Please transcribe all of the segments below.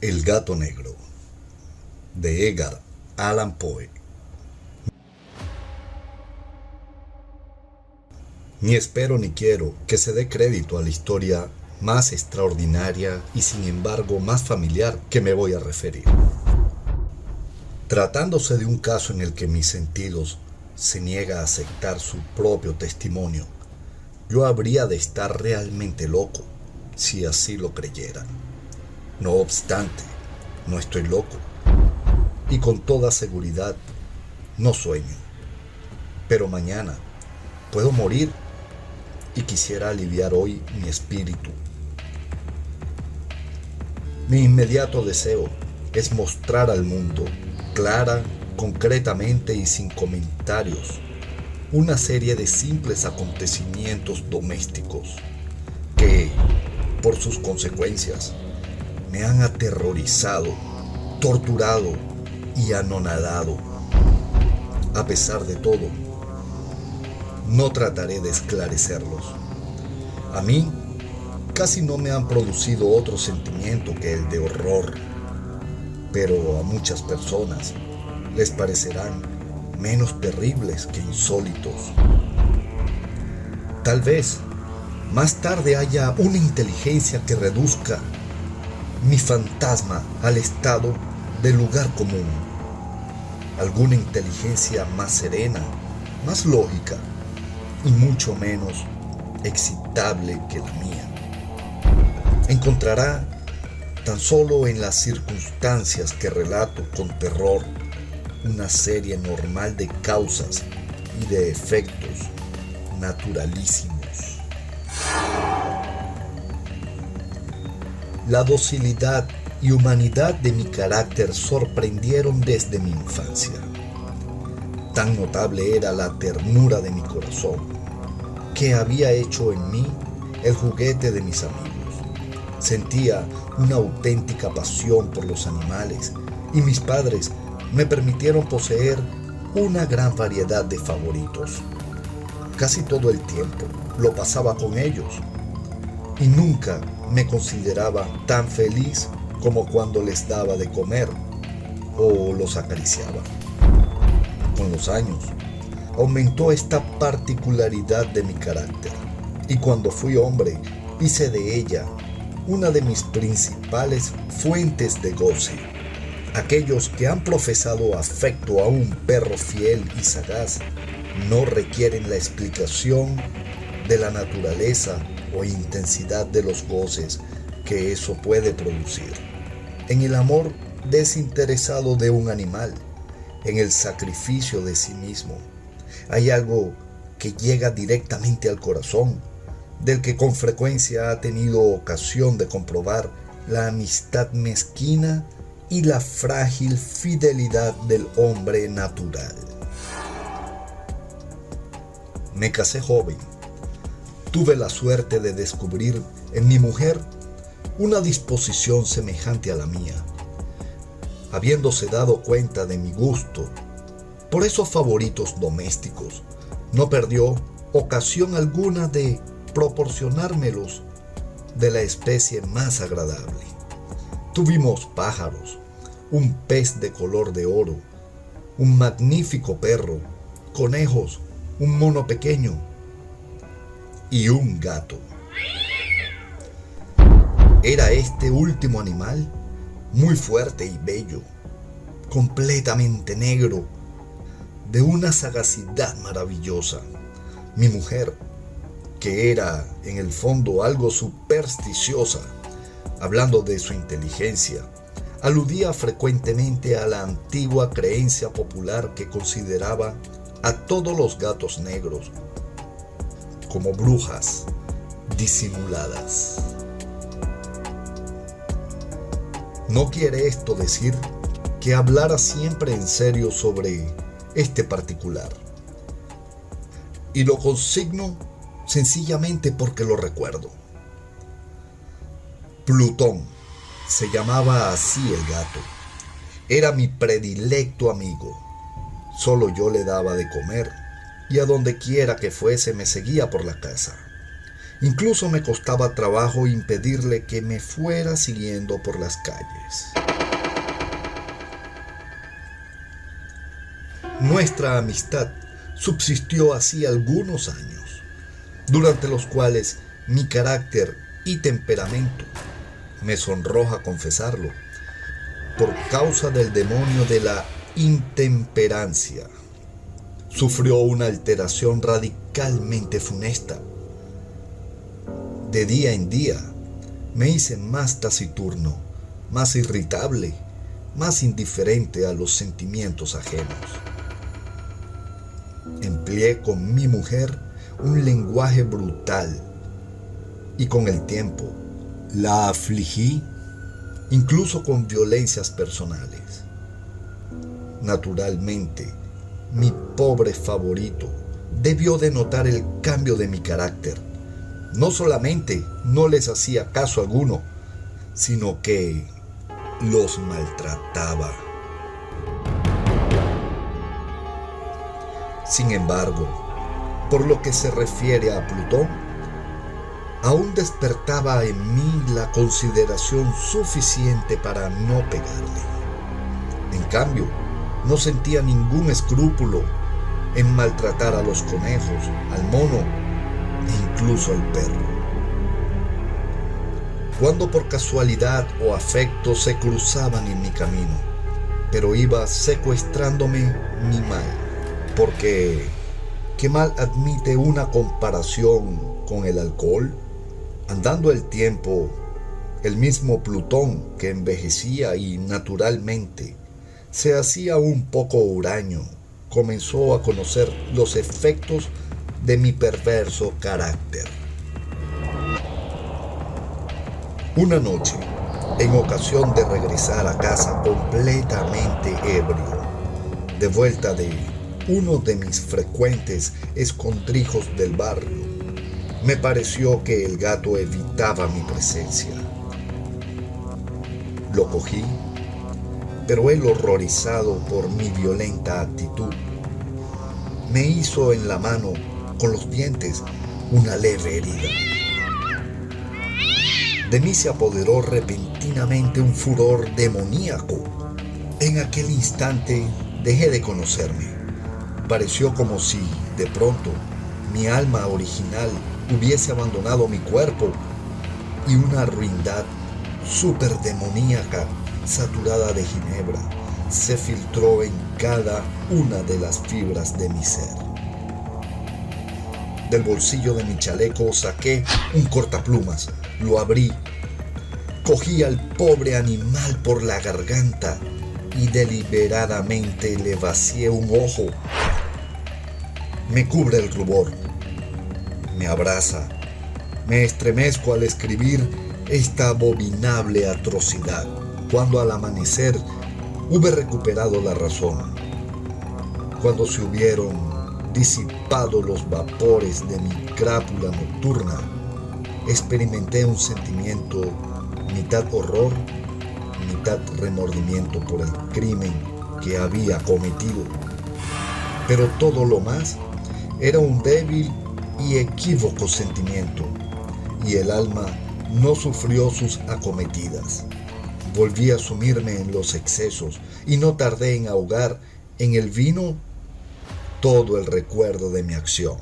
El gato negro, de Edgar Allan Poe. Ni espero ni quiero que se dé crédito a la historia más extraordinaria y sin embargo más familiar que me voy a referir. Tratándose de un caso en el que mis sentidos se niega a aceptar su propio testimonio, yo habría de estar realmente loco si así lo creyera. No obstante, no estoy loco y con toda seguridad no sueño. Pero mañana puedo morir y quisiera aliviar hoy mi espíritu. Mi inmediato deseo es mostrar al mundo, clara, concretamente y sin comentarios, una serie de simples acontecimientos domésticos que, por sus consecuencias, me han aterrorizado, torturado y anonadado. A pesar de todo, no trataré de esclarecerlos. A mí casi no me han producido otro sentimiento que el de horror, pero a muchas personas les parecerán menos terribles que insólitos. Tal vez más tarde haya una inteligencia que reduzca mi fantasma al estado de lugar común. Alguna inteligencia más serena, más lógica y mucho menos excitable que la mía. Encontrará tan solo en las circunstancias que relato con terror una serie normal de causas y de efectos naturalísimos. La docilidad y humanidad de mi carácter sorprendieron desde mi infancia. Tan notable era la ternura de mi corazón, que había hecho en mí el juguete de mis amigos. Sentía una auténtica pasión por los animales y mis padres me permitieron poseer una gran variedad de favoritos. Casi todo el tiempo lo pasaba con ellos y nunca me consideraba tan feliz como cuando les daba de comer o los acariciaba. Con los años, aumentó esta particularidad de mi carácter y cuando fui hombre, hice de ella una de mis principales fuentes de goce. Aquellos que han profesado afecto a un perro fiel y sagaz no requieren la explicación de la naturaleza o intensidad de los goces que eso puede producir. En el amor desinteresado de un animal, en el sacrificio de sí mismo, hay algo que llega directamente al corazón, del que con frecuencia ha tenido ocasión de comprobar la amistad mezquina y la frágil fidelidad del hombre natural. Me casé joven. Tuve la suerte de descubrir en mi mujer una disposición semejante a la mía. Habiéndose dado cuenta de mi gusto por esos favoritos domésticos, no perdió ocasión alguna de proporcionármelos de la especie más agradable. Tuvimos pájaros, un pez de color de oro, un magnífico perro, conejos, un mono pequeño y un gato. Era este último animal muy fuerte y bello, completamente negro, de una sagacidad maravillosa. Mi mujer, que era en el fondo algo supersticiosa, hablando de su inteligencia, aludía frecuentemente a la antigua creencia popular que consideraba a todos los gatos negros como brujas disimuladas. No quiere esto decir que hablara siempre en serio sobre este particular. Y lo consigno sencillamente porque lo recuerdo. Plutón, se llamaba así el gato. Era mi predilecto amigo. Solo yo le daba de comer y a donde quiera que fuese me seguía por la casa. Incluso me costaba trabajo impedirle que me fuera siguiendo por las calles. Nuestra amistad subsistió así algunos años, durante los cuales mi carácter y temperamento, me sonroja confesarlo, por causa del demonio de la intemperancia, sufrió una alteración radicalmente funesta. De día en día me hice más taciturno, más irritable, más indiferente a los sentimientos ajenos. Empleé con mi mujer un lenguaje brutal y con el tiempo la afligí incluso con violencias personales. Naturalmente, mi pobre favorito debió de notar el cambio de mi carácter. No solamente no les hacía caso alguno, sino que los maltrataba. Sin embargo, por lo que se refiere a Plutón, aún despertaba en mí la consideración suficiente para no pegarle. En cambio, no sentía ningún escrúpulo en maltratar a los conejos, al mono e incluso al perro. Cuando por casualidad o afecto se cruzaban en mi camino, pero iba secuestrándome mi mal, porque ¿qué mal admite una comparación con el alcohol? Andando el tiempo, el mismo Plutón, que envejecía y naturalmente se hacía un poco huraño, comenzó a conocer los efectos de mi perverso carácter. Una noche, en ocasión de regresar a casa completamente ebrio, de vuelta de uno de mis frecuentes escondrijos del barrio, me pareció que el gato evitaba mi presencia. Lo cogí, pero él, horrorizado por mi violenta actitud, me hizo en la mano con los dientes una leve herida. De mí se apoderó repentinamente un furor demoníaco. En aquel instante dejé de conocerme. Pareció como si, de pronto, mi alma original hubiese abandonado mi cuerpo y una ruindad superdemoníaca, saturada de ginebra, se filtró en cada una de las fibras de mi ser. Del bolsillo de mi chaleco saqué un cortaplumas, lo abrí, cogí al pobre animal por la garganta y deliberadamente le vacié un ojo. Me cubre el rubor, me abraza, me estremezco al escribir esta abominable atrocidad, cuando al amanecer hube recuperado la razón. Cuando se hubieron disipado los vapores de mi crápula nocturna, experimenté un sentimiento mitad horror, mitad remordimiento por el crimen que había cometido. Pero todo lo más era un débil y equívoco sentimiento, y el alma no sufrió sus acometidas. Volví a sumirme en los excesos y no tardé en ahogar en el vino todo el recuerdo de mi acción.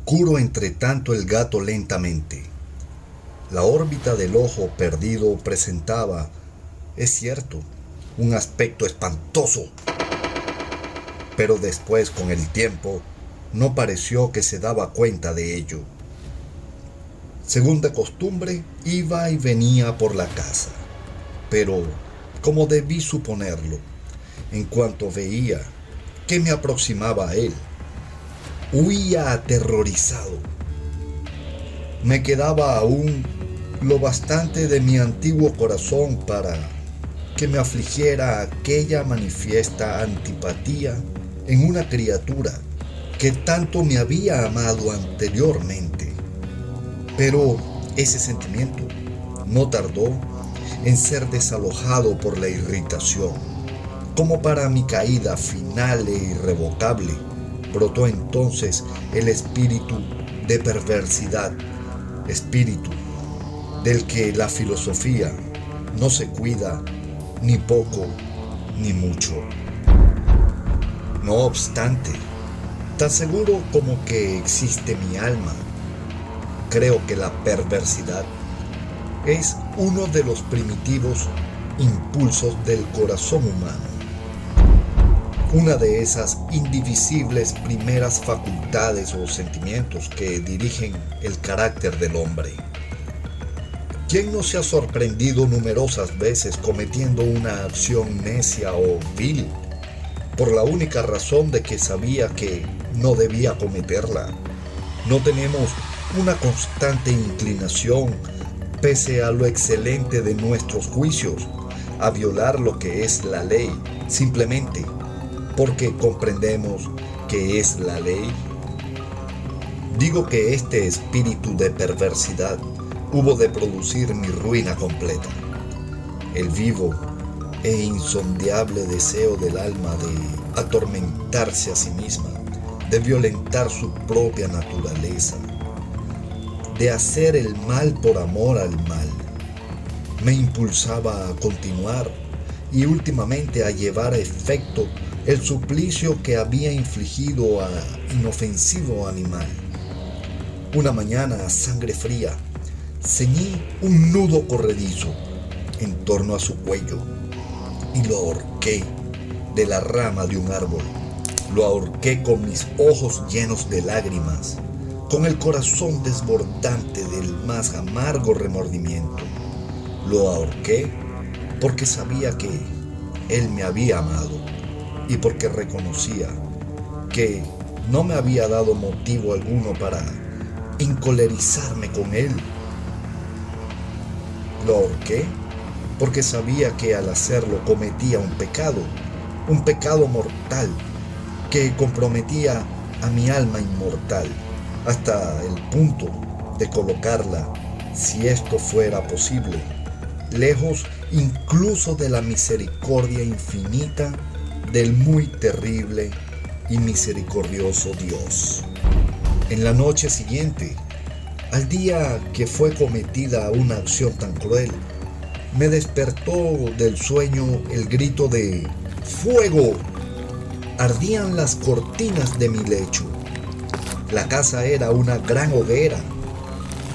Curo entre tanto el gato lentamente. La órbita del ojo perdido presentaba, es cierto, un aspecto espantoso, pero después, con el tiempo, no pareció que se daba cuenta de ello. Según de costumbre, iba y venía por la casa, pero, como debí suponerlo, en cuanto veía que me aproximaba a él, huía aterrorizado. Me quedaba aún lo bastante de mi antiguo corazón para que me afligiera aquella manifiesta antipatía en una criatura que tanto me había amado anteriormente. Pero ese sentimiento no tardó en ser desalojado por la irritación. Como para mi caída final e irrevocable, brotó entonces el espíritu de perversidad, espíritu del que la filosofía no se cuida ni poco ni mucho. No obstante, tan seguro como que existe mi alma, creo que la perversidad es uno de los primitivos impulsos del corazón humano, una de esas indivisibles primeras facultades o sentimientos que dirigen el carácter del hombre. ¿Quién no se ha sorprendido numerosas veces cometiendo una acción necia o vil por la única razón de que sabía que no debía cometerla? No tenemos una constante inclinación, pese a lo excelente de nuestros juicios, a violar lo que es la ley, simplemente porque comprendemos que es la ley. Digo que este espíritu de perversidad hubo de producir mi ruina completa. El vivo e insondable deseo del alma de atormentarse a sí misma, de violentar su propia naturaleza, de hacer el mal por amor al mal, me impulsaba a continuar y últimamente a llevar a efecto el suplicio que había infligido a inofensivo animal. Una mañana a sangre fría, ceñí un nudo corredizo en torno a su cuello y lo ahorqué de la rama de un árbol. Lo ahorqué con mis ojos llenos de lágrimas, con el corazón desbordante del más amargo remordimiento. Lo ahorqué porque sabía que él me había amado y porque reconocía que no me había dado motivo alguno para encolerizarme con él. Lo ahorqué porque sabía que al hacerlo cometía un pecado mortal que comprometía a mi alma inmortal hasta el punto de colocarla, si esto fuera posible, lejos incluso de la misericordia infinita del muy terrible y misericordioso Dios. En la noche siguiente, al día que fue cometida una acción tan cruel, me despertó del sueño el grito de ¡fuego! Ardían las cortinas de mi lecho. La casa era una gran hoguera.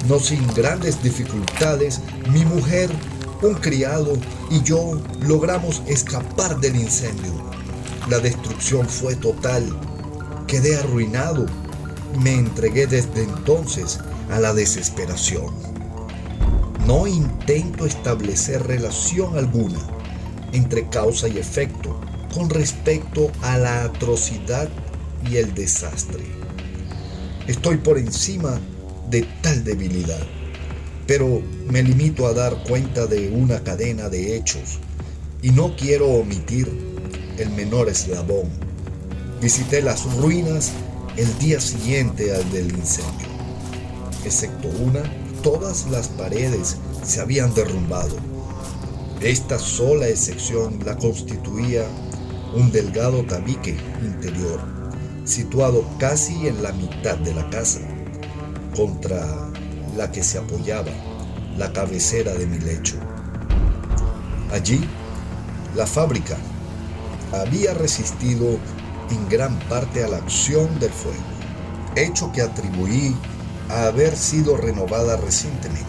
No sin grandes dificultades, mi mujer, un criado y yo logramos escapar del incendio. La destrucción fue total. Quedé arruinado. Me entregué desde entonces a la desesperación. No intento establecer relación alguna entre causa y efecto con respecto a la atrocidad y el desastre. Estoy por encima de tal debilidad, pero me limito a dar cuenta de una cadena de hechos y no quiero omitir el menor eslabón. Visité las ruinas el día siguiente al del incendio. Excepto una, todas las paredes se habían derrumbado. Esta sola excepción la constituía un delgado tabique interior, situado casi en la mitad de la casa, contra la que se apoyaba la cabecera de mi lecho. Allí, la fábrica había resistido en gran parte a la acción del fuego, hecho que atribuí a haber sido renovada recientemente.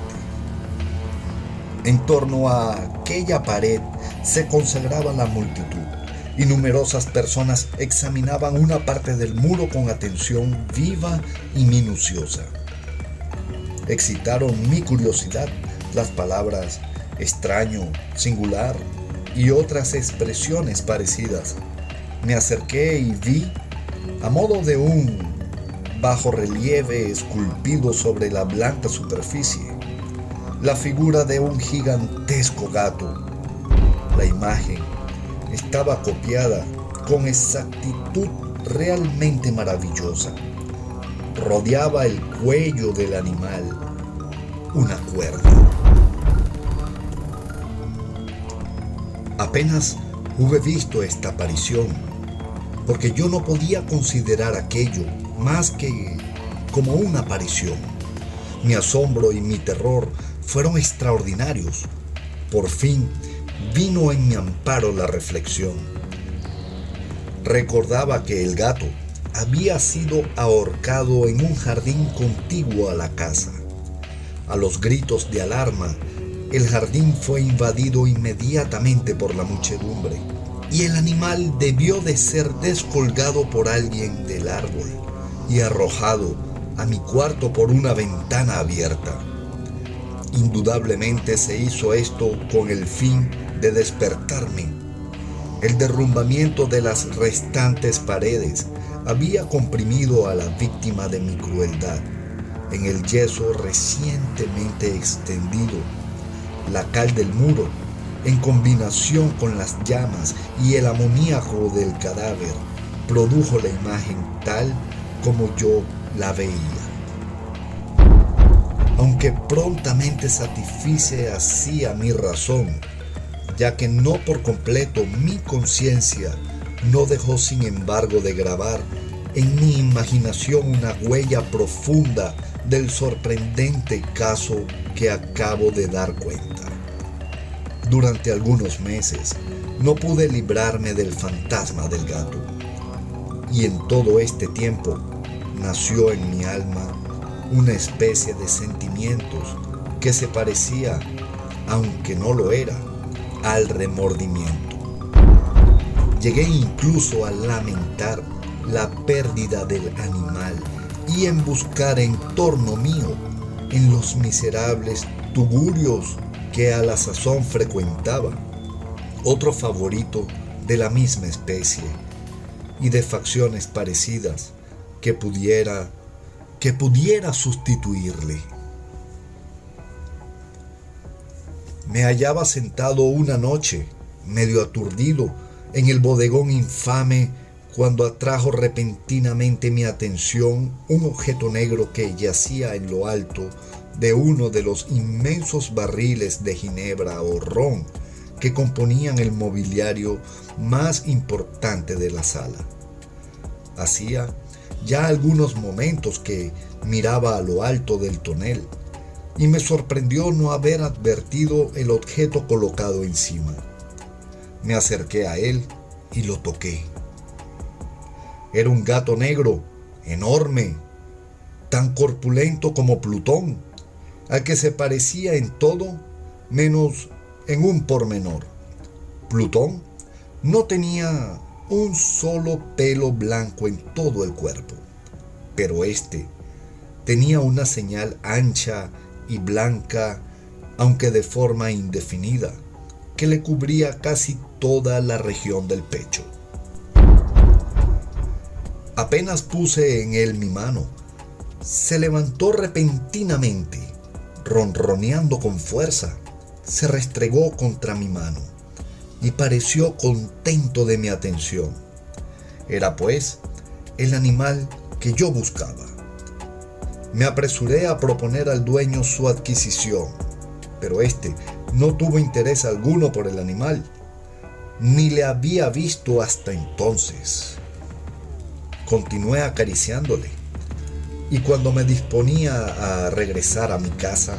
En torno a aquella pared se consagraba la multitud y numerosas personas examinaban una parte del muro con atención viva y minuciosa. Excitaron mi curiosidad las palabras extraño, singular y otras expresiones parecidas. Me acerqué y vi, a modo de un bajorrelieve esculpido sobre la blanca superficie, la figura de un gigantesco gato. La imagen estaba copiada con exactitud realmente maravillosa. Rodeaba el cuello del animal una cuerda. Apenas hube visto esta aparición, porque yo no podía considerar aquello más que como una aparición. Mi asombro y mi terror fueron extraordinarios. Por fin vino en mi amparo la reflexión. Recordaba que el gato había sido ahorcado en un jardín contiguo a la casa. A los gritos de alarma, el jardín fue invadido inmediatamente por la muchedumbre y el animal debió de ser descolgado por alguien del árbol y arrojado a mi cuarto por una ventana abierta. Indudablemente se hizo esto con el fin de despertarme. El derrumbamiento de las restantes paredes había comprimido a la víctima de mi crueldad en el yeso recientemente extendido. La cal del muro, en combinación con las llamas y el amoníaco del cadáver, produjo la imagen tal como yo la veía. Aunque prontamente satisfice así a mi razón, ya que no por completo mi conciencia no dejó sin embargo de grabar en mi imaginación una huella profunda del sorprendente caso que acabo de dar cuenta. Durante algunos meses no pude librarme del fantasma del gato, y en todo este tiempo nació en mi alma una especie de sentimientos que se parecía, aunque no lo era, al remordimiento. Llegué incluso a lamentar la pérdida del animal y en buscar en torno mío, en los miserables tugurios que a la sazón frecuentaba, otro favorito de la misma especie y de facciones parecidas que pudiera sustituirle. Me hallaba sentado una noche, medio aturdido, en el bodegón infame cuando atrajo repentinamente mi atención un objeto negro que yacía en lo alto de uno de los inmensos barriles de ginebra o ron que componían el mobiliario más importante de la sala. Hacía ya algunos momentos que miraba a lo alto del tonel y me sorprendió no haber advertido el objeto colocado encima. Me acerqué a él y lo toqué. Era un gato negro, enorme, tan corpulento como Plutón, al que se parecía en todo menos en un pormenor. Plutón no tenía un solo pelo blanco en todo el cuerpo, pero este tenía una señal ancha y blanca, aunque de forma indefinida, que le cubría casi toda la región del pecho. Apenas puse en él mi mano, se levantó repentinamente, ronroneando con fuerza, se restregó contra mi mano y pareció contento de mi atención. Era pues el animal que yo buscaba. Me apresuré a proponer al dueño su adquisición, pero éste no tuvo interés alguno por el animal, ni le había visto hasta entonces. Continué acariciándole, y cuando me disponía a regresar a mi casa,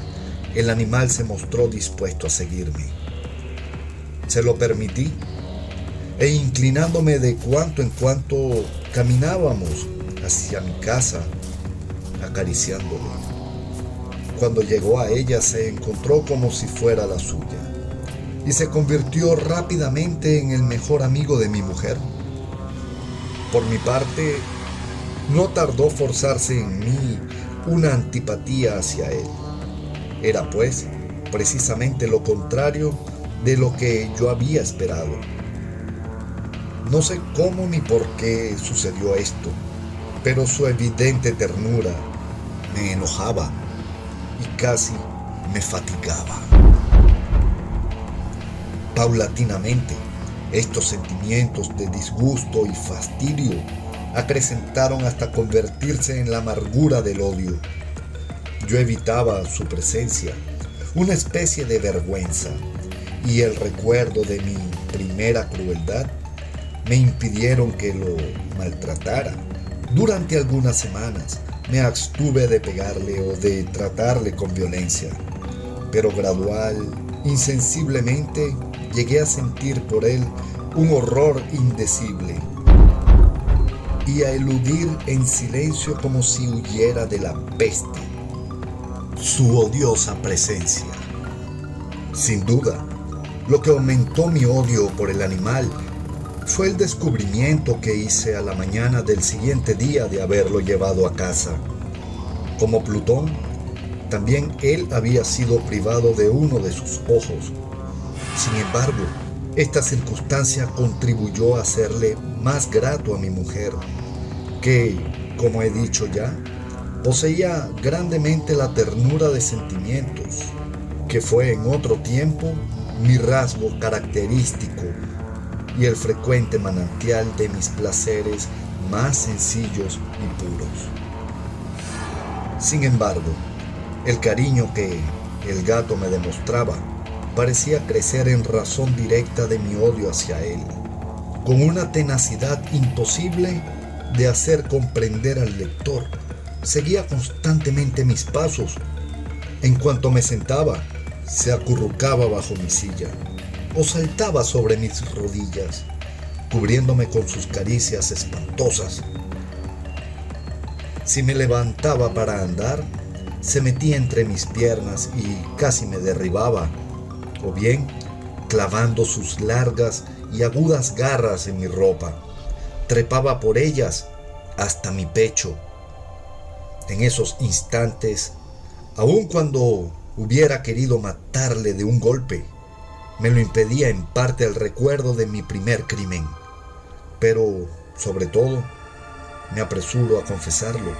el animal se mostró dispuesto a seguirme. Se lo permití, e inclinándome de cuanto en cuanto caminábamos hacia mi casa, acariciándole. Cuando llegó a ella se encontró como si fuera la suya, y se convirtió rápidamente en el mejor amigo de mi mujer. Por mi parte, no tardó forzarse en mí una antipatía hacia él. Era, pues, precisamente lo contrario de lo que yo había esperado. No sé cómo ni por qué sucedió esto, pero su evidente ternura me enojaba y casi me fatigaba. Paulatinamente, estos sentimientos de disgusto y fastidio acrecentaron hasta convertirse en la amargura del odio. Yo evitaba su presencia, una especie de vergüenza, y el recuerdo de mi primera crueldad me impidieron que lo maltratara durante algunas semanas me abstuve de pegarle o de tratarle con violencia, pero insensiblemente, llegué a sentir por él un horror indecible y a eludir en silencio como si huyera de la peste su odiosa presencia. Sin duda, lo que aumentó mi odio por el animal fue el descubrimiento que hice a la mañana del siguiente día de haberlo llevado a casa. Como Plutón, también él había sido privado de uno de sus ojos. Sin embargo, esta circunstancia contribuyó a hacerle más grato a mi mujer, que, como he dicho ya, poseía grandemente la ternura de sentimientos, que fue en otro tiempo mi rasgo característico y el frecuente manantial de mis placeres más sencillos y puros. Sin embargo, el cariño que el gato me demostraba parecía crecer en razón directa de mi odio hacia él, con una tenacidad imposible de hacer comprender al lector. Seguía constantemente mis pasos. En cuanto me sentaba, se acurrucaba bajo mi silla o saltaba sobre mis rodillas, cubriéndome con sus caricias espantosas. Si me levantaba para andar, se metía entre mis piernas y casi me derribaba, o bien clavando sus largas y agudas garras en mi ropa, trepaba por ellas hasta mi pecho. En esos instantes, aun cuando hubiera querido matarle de un golpe, me lo impedía en parte el recuerdo de mi primer crimen, pero, sobre todo, me apresuro a confesarlo,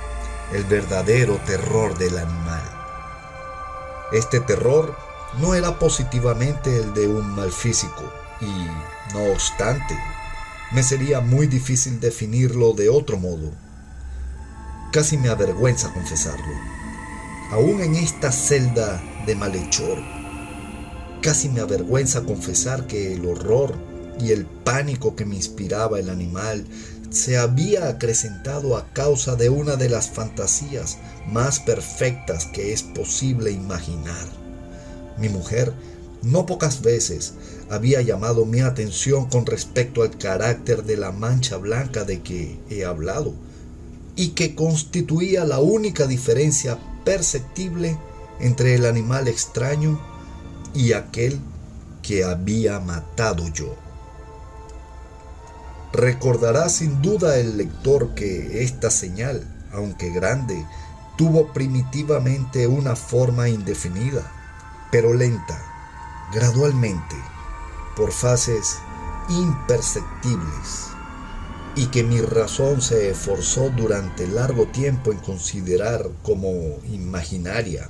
el verdadero terror del animal. Este terror no era positivamente el de un mal físico y, no obstante, me sería muy difícil definirlo de otro modo. Casi me avergüenza confesarlo. Aún en esta celda de malhechor, casi me avergüenza confesar que el horror y el pánico que me inspiraba el animal se había acrecentado a causa de una de las fantasías más perfectas que es posible imaginar. Mi mujer no pocas veces había llamado mi atención con respecto al carácter de la mancha blanca de que he hablado, y que constituía la única diferencia perceptible entre el animal extraño y aquel que había matado yo. Recordará sin duda el lector que esta señal, aunque grande, tuvo primitivamente una forma indefinida, pero lenta, gradualmente, por fases imperceptibles, y que mi razón se esforzó durante largo tiempo en considerar como imaginaria.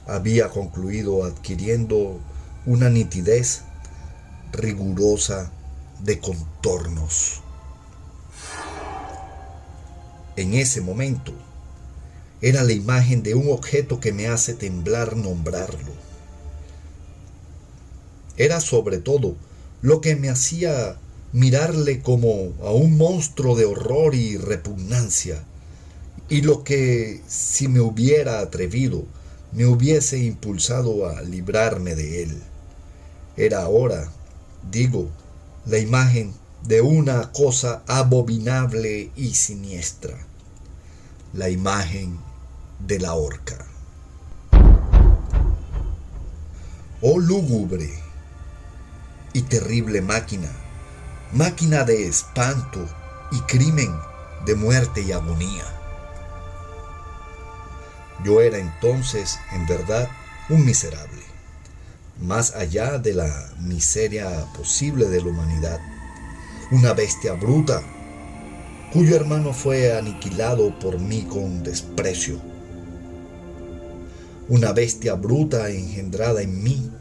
Había concluido adquiriendo una nitidez rigurosa de contornos. En ese momento, era la imagen de un objeto que me hace temblar nombrarlo. Era sobre todo lo que me hacía mirarle como a un monstruo de horror y repugnancia, y lo que, si me hubiera atrevido, me hubiese impulsado a librarme de él. Era ahora, digo, la imagen de una cosa abominable y siniestra, la imagen de la horca. Oh lúgubre y terrible máquina, máquina de espanto y crimen, de muerte y agonía. Yo era entonces, en verdad, un miserable, más allá de la miseria posible de la humanidad, una bestia bruta, cuyo hermano fue aniquilado por mí con desprecio. Una bestia bruta engendrada en mí,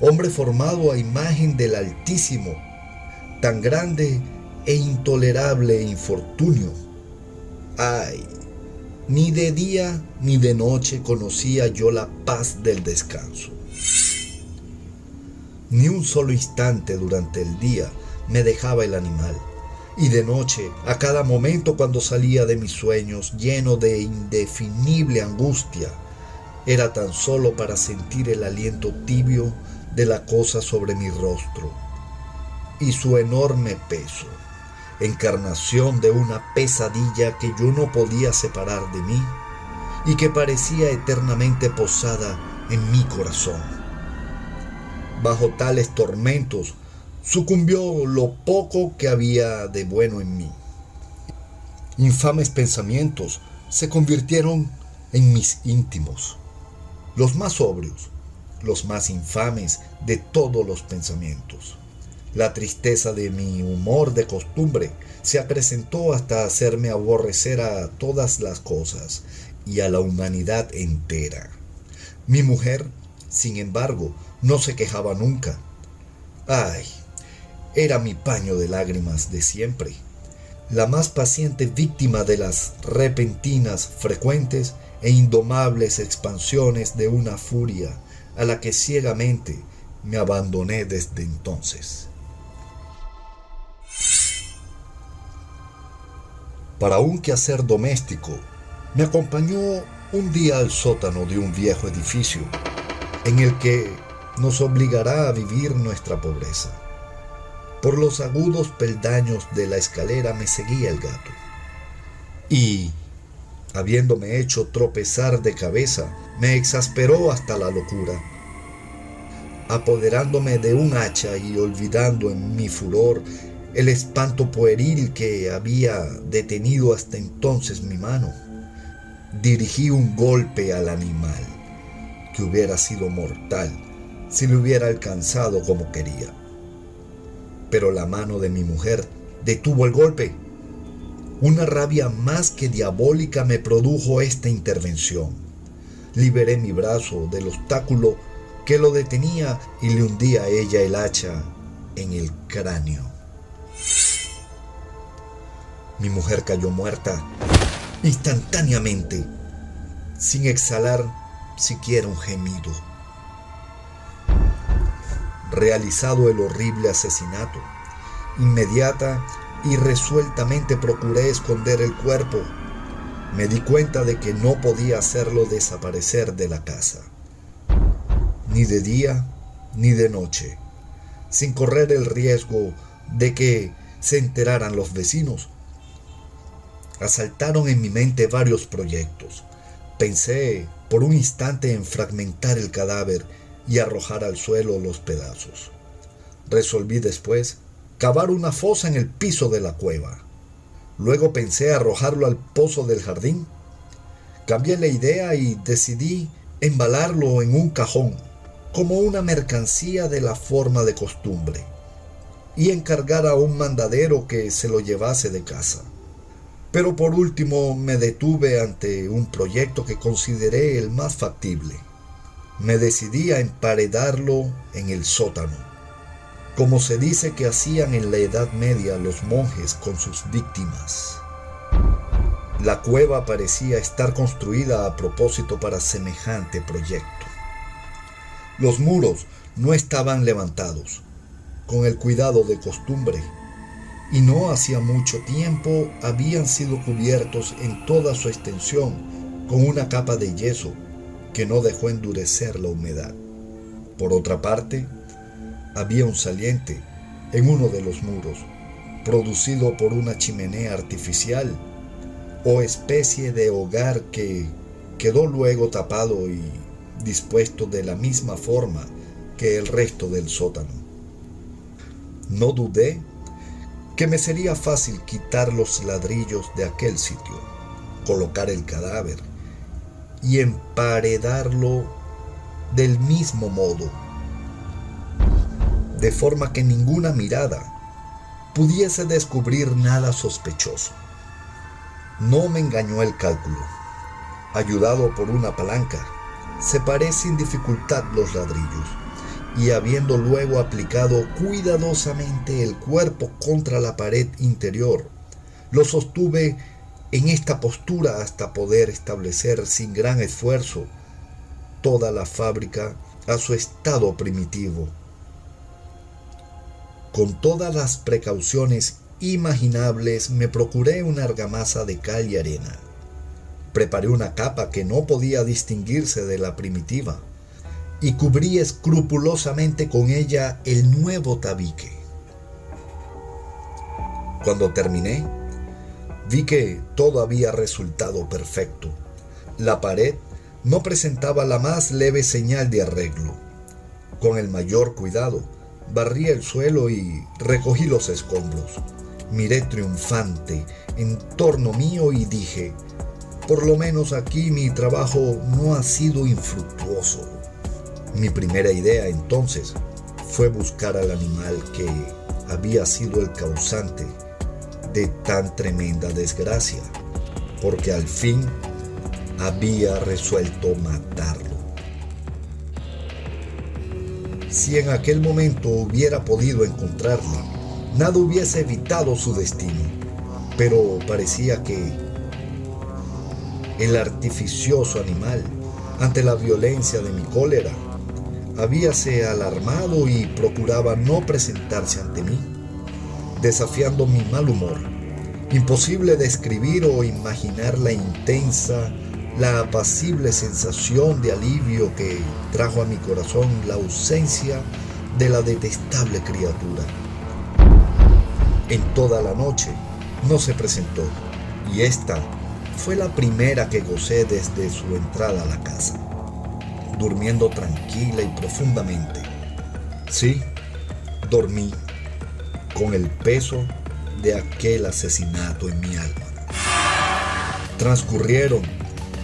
hombre formado a imagen del Altísimo, tan grande e intolerable infortunio. Ay, ni de día ni de noche conocía yo la paz del descanso. Ni un solo instante durante el día me dejaba el animal, Y de noche, a cada momento cuando salía de mis sueños, lleno de indefinible angustia, era tan solo para sentir el aliento tibio de la cosa sobre mi rostro y su enorme peso, encarnación de una pesadilla que yo no podía separar de mí y que parecía eternamente posada en mi corazón. Bajo tales tormentos sucumbió lo poco que había de bueno en mí. Infames pensamientos se convirtieron en mis íntimos, los más sobrios, los más infames de todos los pensamientos. La tristeza de mi humor de costumbre se acrecentó hasta hacerme aborrecer a todas las cosas y a la humanidad entera. Mi mujer, sin embargo, no se quejaba nunca. Ay, era mi paño de lágrimas de siempre, la más paciente víctima de las repentinas, frecuentes e indomables expansiones de una furia a la que ciegamente me abandoné desde entonces. Para un quehacer doméstico, me acompañó un día al sótano de un viejo edificio, en el que nos obligará a vivir nuestra pobreza. Por los agudos peldaños de la escalera me seguía el gato. Y, habiéndome hecho tropezar de cabeza, me exasperó hasta la locura. Apoderándome de un hacha y olvidando en mi furor el espanto pueril que había detenido hasta entonces mi mano, dirigí un golpe al animal, que hubiera sido mortal si lo hubiera alcanzado como quería. Pero la mano de mi mujer detuvo el golpe. Una rabia más que diabólica me produjo esta intervención. Liberé mi brazo del obstáculo que lo detenía y le hundí a ella el hacha en el cráneo. Mi mujer cayó muerta instantáneamente, sin exhalar siquiera un gemido. Realizado el horrible asesinato, inmediata y resueltamente procuré esconder el cuerpo. Me di cuenta de que no podía hacerlo desaparecer de la casa, ni de día ni de noche, sin correr el riesgo de que se enteraran los vecinos. Asaltaron en mi mente varios proyectos. Pensé por un instante en fragmentar el cadáver y arrojar al suelo los pedazos. Resolví después cavar una fosa en el piso de la cueva. Luego pensé arrojarlo al pozo del jardín. Cambié la idea y decidí embalarlo en un cajón, como una mercancía de la forma de costumbre, y encargar a un mandadero que se lo llevase de casa. Pero por último me detuve ante un proyecto que consideré el más factible. Me decidí a emparedarlo en el sótano, como se dice que hacían en la Edad Media los monjes con sus víctimas. La cueva parecía estar construida a propósito para semejante proyecto. Los muros no estaban levantados, con el cuidado de costumbre, y no hacía mucho tiempo habían sido cubiertos en toda su extensión con una capa de yeso que no dejó endurecer la humedad. Por otra parte, había un saliente en uno de los muros, producido por una chimenea artificial o especie de hogar que quedó luego tapado y dispuesto de la misma forma que el resto del sótano. No dudé que me sería fácil quitar los ladrillos de aquel sitio, colocar el cadáver y emparedarlo del mismo modo, de forma que ninguna mirada pudiese descubrir nada sospechoso. No me engañó el cálculo. Ayudado por una palanca, separé sin dificultad los ladrillos, y habiendo luego aplicado cuidadosamente el cuerpo contra la pared interior, lo sostuve en esta postura hasta poder establecer sin gran esfuerzo toda la fábrica a su estado primitivo. Con todas las precauciones imaginables me procuré una argamasa de cal y arena. Preparé una capa que no podía distinguirse de la primitiva y cubrí escrupulosamente con ella el nuevo tabique. Cuando terminé, vi que todo había resultado perfecto. La pared no presentaba la más leve señal de arreglo. Con el mayor cuidado, barrí el suelo y recogí los escombros. Miré triunfante en torno mío y dije: por lo menos aquí mi trabajo no ha sido infructuoso. Mi primera idea entonces fue buscar al animal que había sido el causante de tan tremenda desgracia, porque al fin había resuelto matarlo. Si en aquel momento hubiera podido encontrarle, nada hubiese evitado su destino, pero parecía que el artificioso animal, ante la violencia de mi cólera, habíase alarmado y procuraba no presentarse ante mí, desafiando mi mal humor. Imposible describir o imaginar la intensa, la apacible sensación de alivio que trajo a mi corazón la ausencia de la detestable criatura. En toda la noche no se presentó, y esta fue la primera que gocé desde su entrada a la casa, durmiendo tranquila y profundamente. Sí, dormí con el peso de aquel asesinato en mi alma. Transcurrieron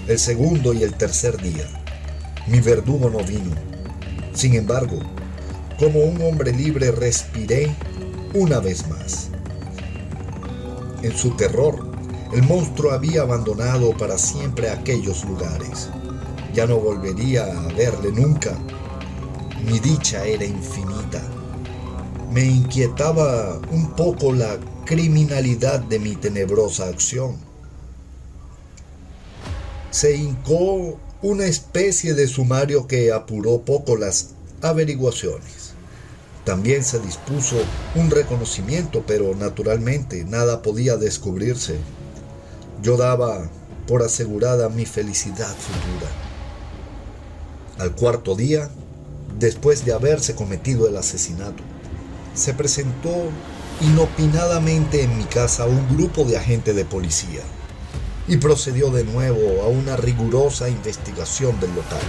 el segundo y el tercer día. Mi verdugo no vino. Sin embargo, como un hombre libre, respiré una vez más. En su terror, el monstruo había abandonado para siempre aquellos lugares. Ya no volvería a verle nunca. Mi dicha era infinita. Me inquietaba un poco la criminalidad de mi tenebrosa acción. Se hincó una especie de sumario que apuró poco las averiguaciones. También se dispuso un reconocimiento, pero naturalmente nada podía descubrirse. Yo daba por asegurada mi felicidad futura. Al cuarto día, después de haberse cometido el asesinato, se presentó inopinadamente en mi casa un grupo de agentes de policía y procedió de nuevo a una rigurosa investigación del local.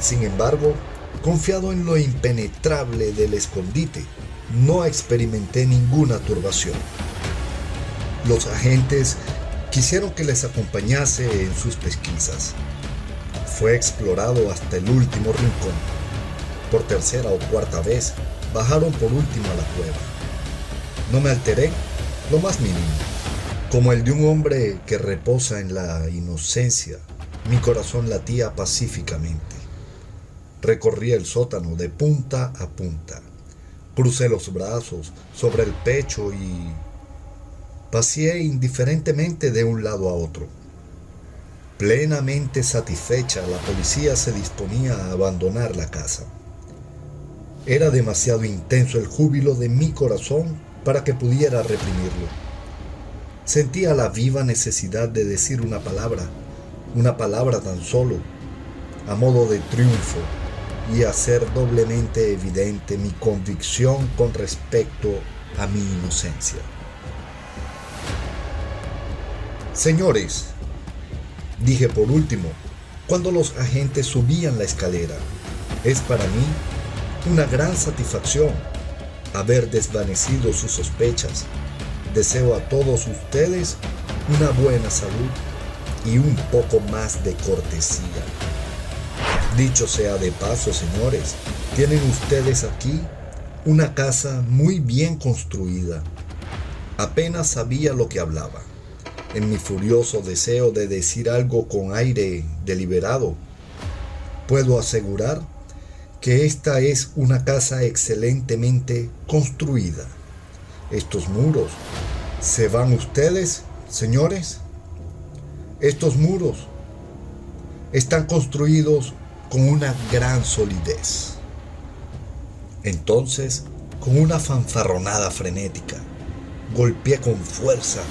Sin embargo, confiado en lo impenetrable del escondite, no experimenté ninguna turbación. Los agentes quisieron que les acompañase en sus pesquisas. Fue explorado hasta el último rincón. Por tercera o cuarta vez, bajaron por último a la cueva. No me alteré lo más mínimo. Como el de un hombre que reposa en la inocencia, mi corazón latía pacíficamente. Recorrí el sótano de punta a punta. Crucé los brazos sobre el pecho y paseé indiferentemente de un lado a otro. Plenamente satisfecha, la policía se disponía a abandonar la casa. Era demasiado intenso el júbilo de mi corazón para que pudiera reprimirlo. Sentía la viva necesidad de decir una palabra tan solo, a modo de triunfo, y hacer doblemente evidente mi convicción con respecto a mi inocencia. Señores, dije por último, cuando los agentes subían la escalera, es para mí una gran satisfacción haber desvanecido sus sospechas. Deseo a todos ustedes una buena salud y un poco más de cortesía. Dicho sea de paso, señores, tienen ustedes aquí una casa muy bien construida. Apenas sabía lo que hablaba. En mi furioso deseo de decir algo con aire deliberado, puedo asegurar que esta es una casa excelentemente construida. Estos muros, ¿se van ustedes, señores? Estos muros están construidos con una gran solidez. Entonces, con una fanfarronada frenética, Golpeé con fuerza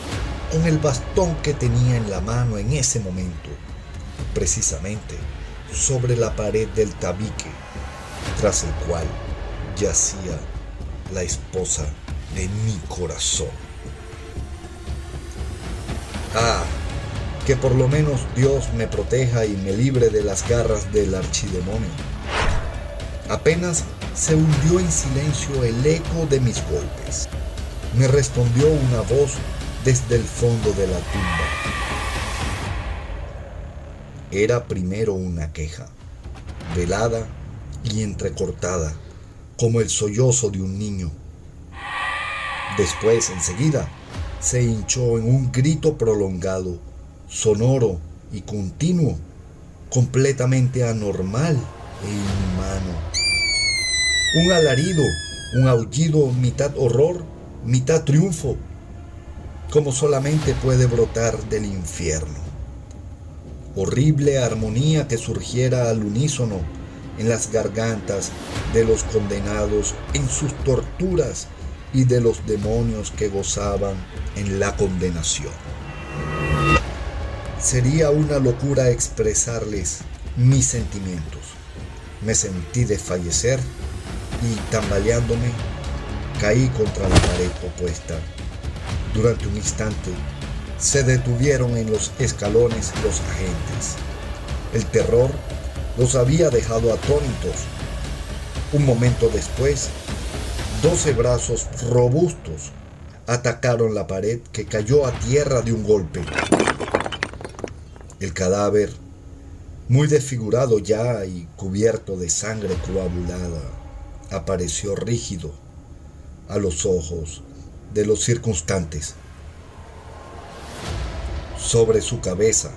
con el bastón que tenía en la mano en ese momento, precisamente sobre la pared del tabique, tras el cual yacía la esposa de mi corazón. Ah, que por lo menos Dios me proteja y me libre de las garras del archidemonio. Apenas se hundió en silencio el eco de mis golpes. Me respondió una voz desde el fondo de la tumba. Era primero una queja, velada y entrecortada, como el sollozo de un niño. Después, enseguida, se hinchó en un grito prolongado, sonoro y continuo, completamente anormal e inhumano. Un alarido, un aullido mitad horror, mitad triunfo, como solamente puede brotar del infierno. Horrible armonía que surgiera al unísono en las gargantas de los condenados en sus torturas y de los demonios que gozaban en la condenación. Sería una locura expresarles mis sentimientos. Me sentí desfallecer y, tambaleándome, caí contra la pared opuesta. Durante un instante se detuvieron en los escalones los agentes. El terror los había dejado atónitos. Un momento después, 12 brazos robustos atacaron la pared, que cayó a tierra de un golpe. El cadáver, muy desfigurado ya y cubierto de sangre coagulada, apareció rígido a los ojos de los circunstantes. Sobre su cabeza,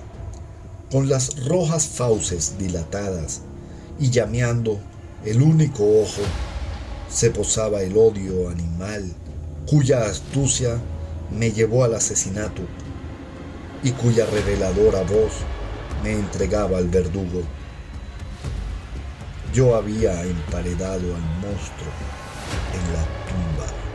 con las rojas fauces dilatadas y llameando el único ojo, se posaba el odio animal cuya astucia me llevó al asesinato y cuya reveladora voz me entregaba al verdugo. Yo había emparedado al monstruo en la tumba.